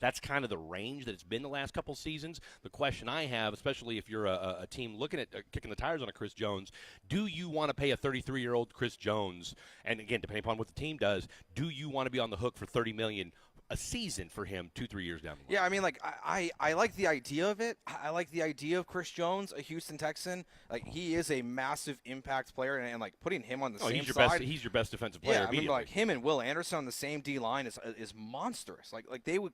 That's kind of the range that it's been the last couple seasons. The question I have, especially if you're a team looking at kicking the tires on a Chris Jones, do you want to pay a 33-year-old Chris Jones? And again, depending upon what the team does, do you want to be on the hook for $30 million a season for him 2-3 years down the line? Yeah, I mean, like I like the idea of it. I like the idea of Chris Jones, a Houston Texan. Like he is a massive impact player, and like putting him on the same side. He's your best defensive player. Yeah, I mean, like him and Will Anderson on the same D line is monstrous. Like they would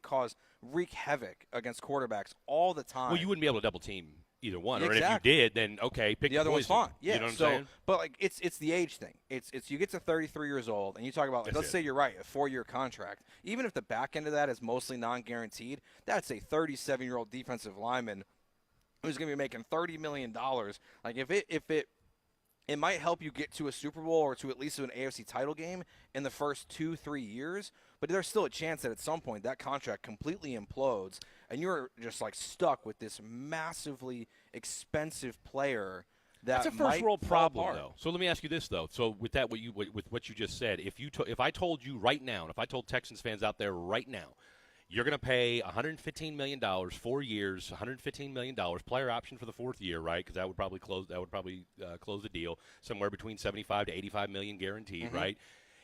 wreak havoc against quarterbacks all the time. Well, you wouldn't be able to double team either one, exactly. or if you did, then okay, pick the other one's fine. Yeah, you know what I'm saying? But like it's the age thing. It's you get to 33 years old, and you talk about let's say you're right, a 4-year contract. Even if the back end of that is mostly non-guaranteed, that's a 37-year-old defensive lineman who's going to be making $30 million. Like if it might help you get to a Super Bowl or to at least an AFC title game in the first 2-3 years, but there's still a chance that at some point that contract completely implodes and you're just like stuck with this massively expensive player that's a first world problem, though. So let me ask you this, though. So with that, with what you just said, if I told you right now, and if I told Texans fans out there right now, you're going to pay $115 million, 4 years, $115 million, player option for the fourth year, right? Because that would probably close the deal somewhere between 75 to 85 million guaranteed, right?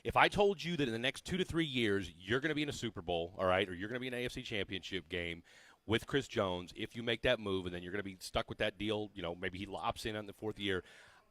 If I told you that in the next 2 to 3 years you're going to be in a Super Bowl, all right, or you're going to be in an AFC Championship game with Chris Jones, if you make that move and then you're going to be stuck with that deal, maybe he opts in on the fourth year.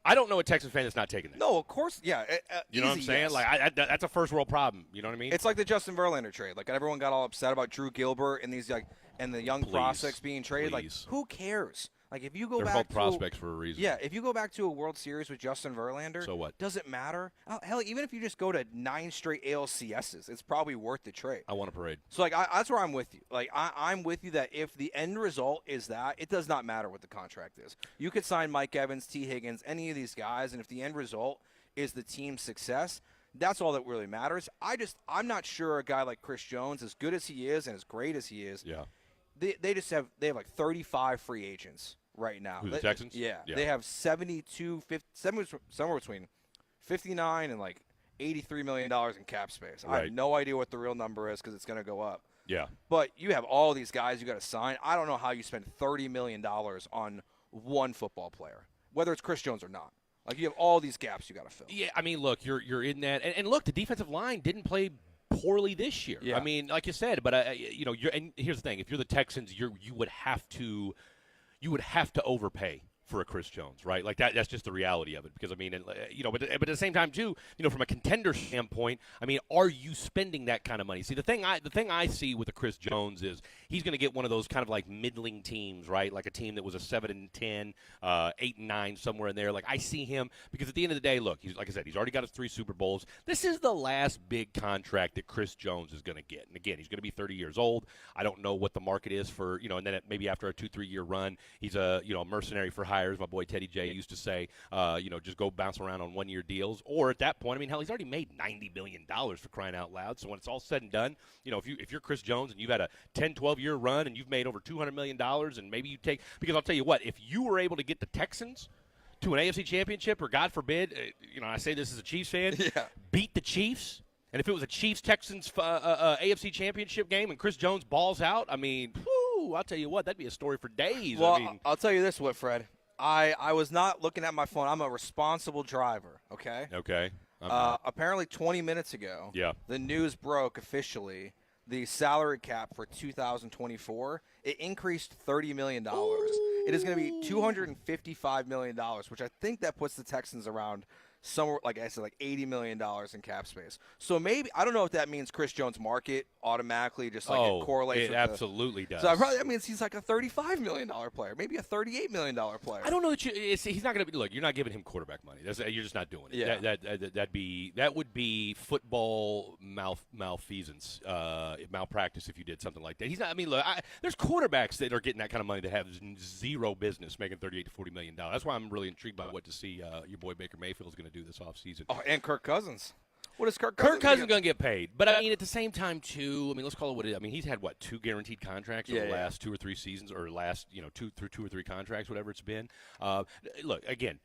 I don't know a Texas fan that's not taking that. No, of course, yeah. You know what I'm saying? Yes. Like that's a first world problem. You know what I mean? It's like the Justin Verlander trade. Like everyone got all upset about Drew Gilbert and these and the young prospects being traded. Like who cares? Like if you go They're back called to prospects for a reason. Yeah, if you go back to a World Series with Justin Verlander, so what? Does it matter? Hell, even if you just go to 9 straight ALCSs, it's probably worth the trade. I want a parade. So like that's where I'm with you. Like I'm with you that if the end result is that, it does not matter what the contract is. You could sign Mike Evans, T. Higgins, any of these guys, and if the end result is the team's success, that's all that really matters. I'm not sure a guy like Chris Jones, as good as he is and as great as he is, they have like 35 free agents right now. Who, the Texans? Yeah. They have 72, 50, somewhere between 59 and like $83 million in cap space. Right. I have no idea what the real number is because it's going to go up. Yeah. But you have all these guys you got to sign. I don't know how you spend $30 million on one football player, whether it's Chris Jones or not. Like you have all these gaps you got to fill. Yeah, I mean, look, you're in that, and look, the defensive line didn't play poorly this year. Yeah. I mean, like you said, but and here's the thing: if you're the Texans, you would have to overpay for a Chris Jones, right? Like that's just the reality of it. Because I mean, but at the same time too, from a contender standpoint, I mean, are you spending that kind of money? See, the thing I see with a Chris Jones is he's going to get one of those kind of like middling teams, right? Like a team that was a 7-10, 8-9, somewhere in there. Like I see him because at the end of the day, look, he's like I said, he's already got his 3 Super Bowls. This is the last big contract that Chris Jones is going to get. And again, he's going to be 30 years old. I don't know what the market is for, and then maybe after a 2-3 year run, he's a mercenary for hire. My boy Teddy J used to say, just go bounce around on 1-year deals. Or at that point, I mean, hell, he's already made $90 million for crying out loud. So when it's all said and done, if you're Chris Jones and you've had a 10, 12-year run and you've made over $200 million and maybe you take – because I'll tell you what, if you were able to get the Texans to an AFC championship or, God forbid, I say this as a Chiefs fan, beat the Chiefs, and if it was a Chiefs-Texans AFC championship game and Chris Jones balls out, I mean, I'll tell you what, that'd be a story for days. Well, I'll tell you this, Whitfred. I was not looking at my phone. I'm a responsible driver, okay? Okay. Apparently 20 minutes ago, the news broke officially the salary cap for 2024. It increased $30 million. Ooh. It is going to be $255 million, which I think that puts the Texans around somewhere, like I said, like $80 million in cap space. So maybe, I don't know if that means Chris Jones' market automatically just like it correlates. It absolutely does. So that means he's like a $35 million player, maybe a $38 million player. I don't know that he's not going to be. Look, you're not giving him quarterback money. You're just not doing it. Yeah. That would be football malfeasance, malpractice if you did something like that. He's not. I mean, look, there's quarterbacks that are getting that kind of money that have zero business making $38 to $40 million. That's why I'm really intrigued by what to see your boy Baker Mayfield is going to do this offseason. Oh, and Kirk Cousins. What is Kirk Cousins going to get paid? But I mean, at the same time, too. I mean, let's call it what it is. I mean, he's had 2 guaranteed contracts over the last 2 or 3 seasons, or last 2 or 3 contracts, whatever it's been. Look, again,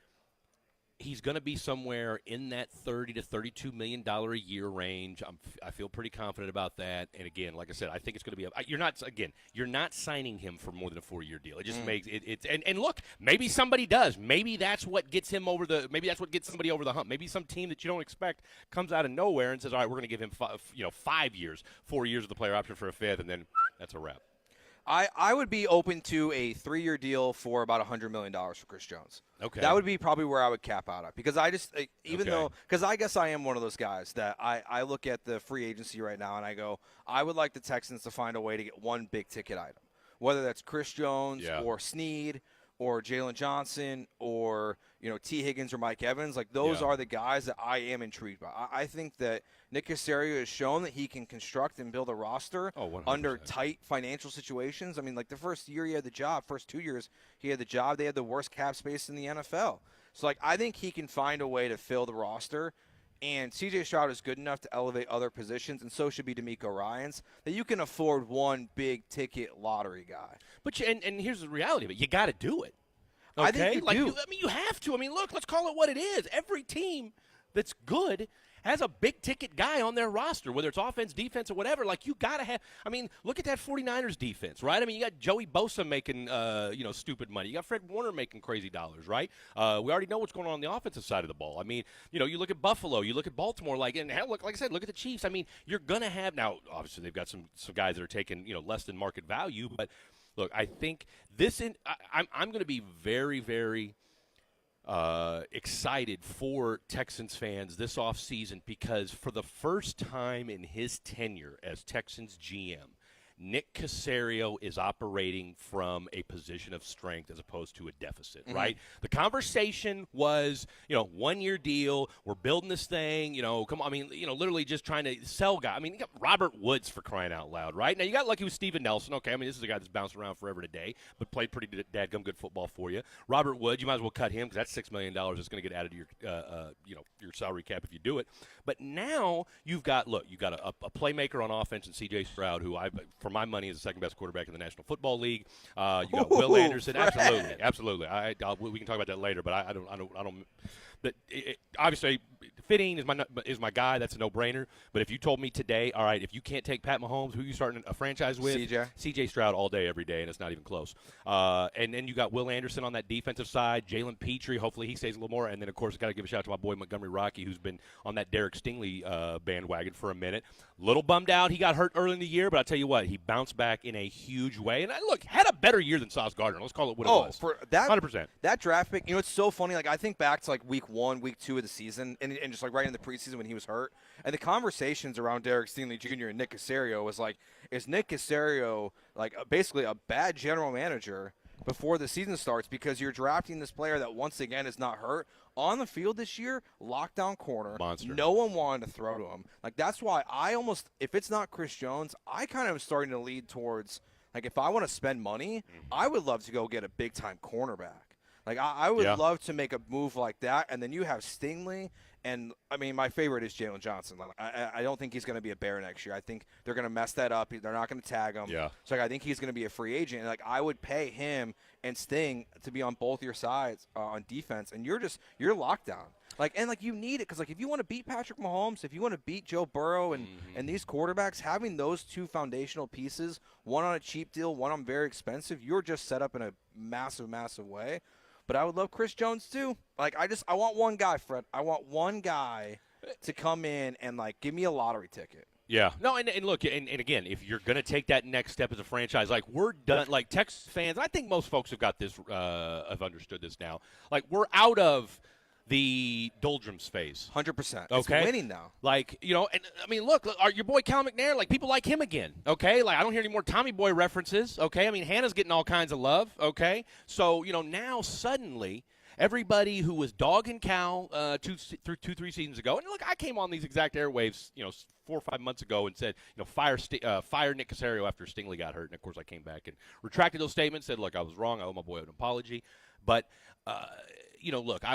he's going to be somewhere in that $30 to $32 million a year range. I feel pretty confident about that. And again, like I said, I think it's going to be you're not signing him for more than a 4-year deal. It just makes it. And look, maybe somebody does. Maybe that's what gets him over the. Maybe that's what gets somebody over the hump. Maybe some team that you don't expect comes out of nowhere and says, all right, we're going to give him 5 years, 4 years of the player option for a fifth, and then that's a wrap. I would be open to a 3-year deal for about $100 million for Chris Jones. Okay. That would be probably where I would cap out at, because I just, because I guess I am one of those guys that I look at the free agency right now and I go, I would like the Texans to find a way to get one big ticket item, whether that's Chris Jones or Snead or Jalen Johnson or, T. Higgins or Mike Evans. Like, those are the guys that I am intrigued by. I think that Nick Caserio has shown that he can construct and build a roster under tight financial situations. I mean, like, the first year he had the job, first 2 years he had the job, they had the worst cap space in the NFL. So, like, I think he can find a way to fill the roster. And C.J. Stroud is good enough to elevate other positions, and so should be D'Amico Ryans, that you can afford one big-ticket lottery guy. But and here's the reality of it. You got to do it. Okay? I think you do. You have to. I mean, look, let's call it what it is. Every team that's good has a big-ticket guy on their roster, whether it's offense, defense, or whatever. Like, you got to have – I mean, look at that 49ers defense, right? I mean, you got Joey Bosa making, stupid money. You got Fred Warner making crazy dollars, right? We already know what's going on the offensive side of the ball. I mean, you look at Buffalo, you look at Baltimore, and hell, like I said, look at the Chiefs. I mean, you're going to have – now, obviously, they've got some guys that are taking, less than market value. But, look, I think I'm going to be very, very – excited for Texans fans this offseason, because for the first time in his tenure as Texans GM, Nick Caserio is operating from a position of strength as opposed to a deficit, right? The conversation was, 1-year deal. We're building this thing. Come on. I mean, literally just trying to sell guys. I mean, you got Robert Woods, for crying out loud, right? Now, you got lucky with Steven Nelson. Okay, I mean, this is a guy that's bounced around forever today, but played pretty dadgum good football for you. Robert Woods, you might as well cut him, because that's $6 million that's going to get added to your salary cap if you do it. But now you've got a playmaker on offense in C.J. Stroud, who for my money, is the second best quarterback in the National Football League. You got Will Anderson. Absolutely. We can talk about that later, but I don't. But obviously, Fitting is my guy. That's a no-brainer. But if you told me today, all right, if you can't take Pat Mahomes, who you starting a franchise with? CJ Stroud all day, every day, and it's not even close. And then you got Will Anderson on that defensive side, Jalen Petrie. Hopefully he stays a little more. And then, of course, I got to give a shout out to my boy Montgomery Rocky, who's been on that Derek Stingley bandwagon for a minute. Little bummed out he got hurt early in the year, but I'll tell you what, he bounced back in a huge way. And had a better year than Sauce Gardner. Let's call it what it was. For that, 100%. That draft pick, it's so funny. Like, I think back to week 1, week 2 of the season, and just right in the preseason when he was hurt, and the conversations around Derek Stingley Jr. and Nick Caserio was like, is Nick Caserio basically a bad general manager before the season starts, because you're drafting this player that once again is not hurt on the field this year, lockdown corner, monster. No one wanted to throw to him. That's why I almost, if it's not Chris Jones, I kind of am starting to lead towards, if I want to spend money, I would love to go get a big time cornerback. I would love to make a move like that, and then you have Stingley. And, I mean, my favorite is Jalen Johnson. I don't think he's going to be a Bear next year. I think they're going to mess that up. They're not going to tag him. Yeah. So I think he's going to be a free agent. And, I would pay him and Sting to be on both your sides on defense. And you're locked down. You need it, because, if you want to beat Patrick Mahomes, if you want to beat Joe Burrow and these quarterbacks, having those two foundational pieces, one on a cheap deal, one on very expensive, you're just set up in a massive, massive way. But I would love Chris Jones too. I want one guy, Fred. I want one guy to come in and give me a lottery ticket. Yeah. No, and look, and again, if you're going to take that next step as a franchise, we're done. Texas fans, I think most folks have got this, have understood this now. We're out of the doldrums phase. 100%. Okay. It's winning now. And I mean, look, your boy Cal McNair, people like him again. Okay. I don't hear any more Tommy Boy references. Okay. I mean, Hannah's getting all kinds of love. Okay. So, now suddenly everybody who was dogging Cal 3 seasons ago, and look, I came on these exact airwaves, 4 or 5 months ago and said, fire Nick Caserio after Stingley got hurt. And of course I came back and retracted those statements, said, look, I was wrong. I owe my boy an apology. But, look,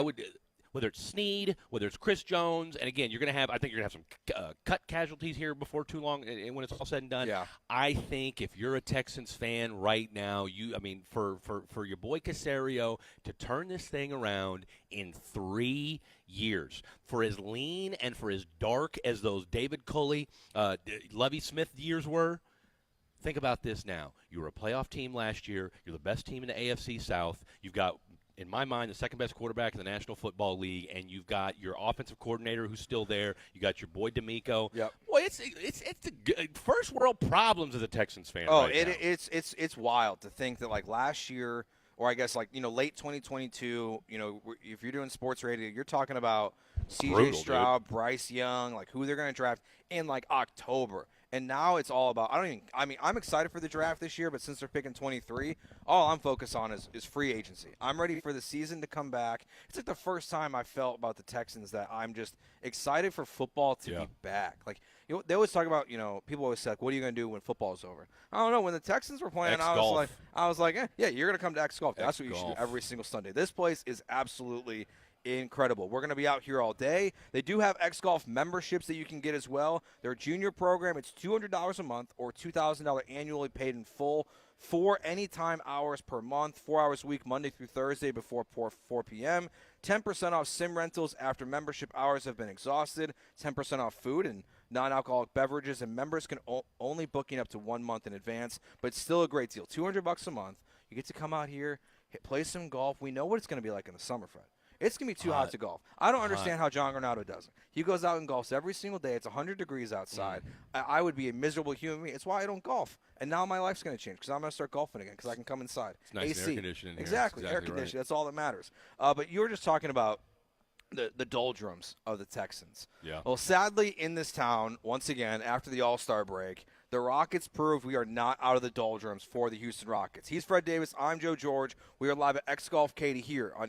whether it's Snead, whether it's Chris Jones, and again, I think you're going to have some cut casualties here before too long and when it's all said and done. Yeah. I think if you're a Texans fan right now, for your boy Caserio to turn this thing around in 3 years, for as lean and for as dark as those David Culley, Lovie Smith years were, think about this now. You were a playoff team last year. You're the best team in the AFC South. You've got, in my mind, the second-best quarterback in the National Football League, and you've got your offensive coordinator who's still there. You got your boy D'Amico. Yep. Boy, it's the first world problems as a Texans fan. Oh, right now. it's wild to think that like last year, or I guess like late 2022. If you're doing sports radio, you're talking about C.J. Stroud, Bryce Young, like who they're going to draft in like October. And now it's all about I'm excited for the draft this year, but since they're picking 23, all I'm focused on is free agency. I'm ready for the season to come back. It's like the first time I felt about the Texans that I'm just excited for football to be back. Like they always talk about, people always say, like, what are you going to do when football's over? I don't know. When the Texans were playing, I was like, yeah, you're going to come to X Golf. That's what you should do every single Sunday. This place is absolutely incredible. We're going to be out here all day. They do have X Golf memberships that you can get as well. Their junior program, it's $200 a month or $2,000 annually paid in full. 4 anytime hours per month, 4 hours a week, Monday through Thursday before 4 p.m. 10% off sim rentals after membership hours have been exhausted. 10% off food and non-alcoholic beverages, and members can only booking up to 1 month in advance, but it's still a great deal. $200 a month. You get to come out here, play some golf. We know what it's going to be like in the summer, Fred. It's going to be too hot to golf. I don't understand how John Granado does it. He goes out and golfs every single day. It's 100 degrees outside. I would be a miserable human being. It's why I don't golf. And now my life's going to change because I'm going to start golfing again because I can come inside. It's nice AC. air conditioning. Exactly, air conditioning. Right. That's all that matters. But you were just talking about the doldrums of the Texans. Yeah. Well, sadly, in this town, once again, after the All-Star break, the Rockets prove we are not out of the doldrums for the Houston Rockets. He's Fred Davis. I'm Joe George. We are live at X Golf Katie here on